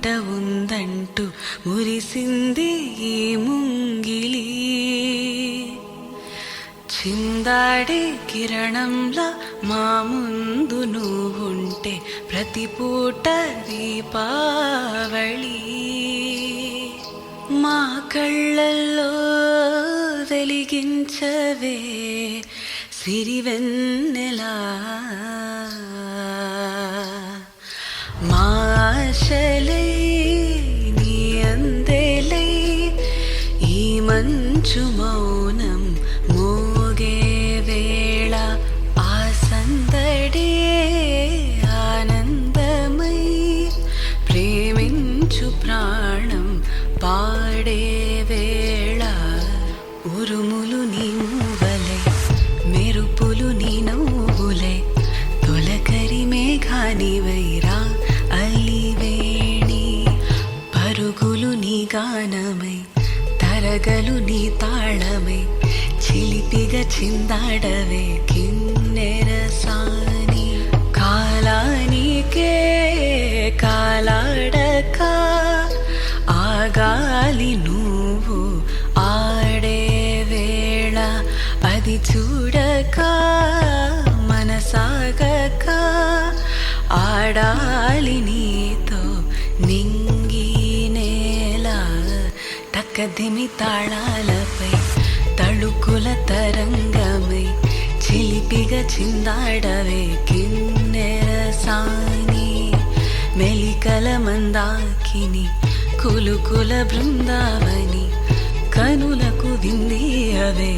మాట ఉందంటూ మురిసింది ఈ ముంగిలి. చిందాడే కిరణంలా మా ముందు నువ్వుంటే ప్రతి పూట దీపావళి. మా కళ్ళల్లో వెలిగించవే సిరివెన్నెలా. మా ఆశలై నీ అందెలై ఈ మంచు మౌనం మోగే వేళ ఆ సందడే ఆనందమై ప్రేమించు ప్రాణం పాడే వేళ. ఉరుములు నీ మూవలై మెరుపులు నీ నవ్వులై తొలకరి మేఘానివైరా అలివేణి. పరుగులు నీ గానమై తరగలు నీ తాళమై చిలిపిగా చిందాడవే కిన్నెరసాని. కాలానికే కాలాడక ఆగాలి నువ్వు ఆడే వేళ. అది చూడక మనసాగక ఆడాలి నీతో నింగి నేల. తక్కదిమి తాళాలపై తళుకుల తరంగమై చిలిపిగా చిందాడవే కిన్నెరసాని. మెలికల మందాకిని కులుకుల బృందావని కనులకు విందియవే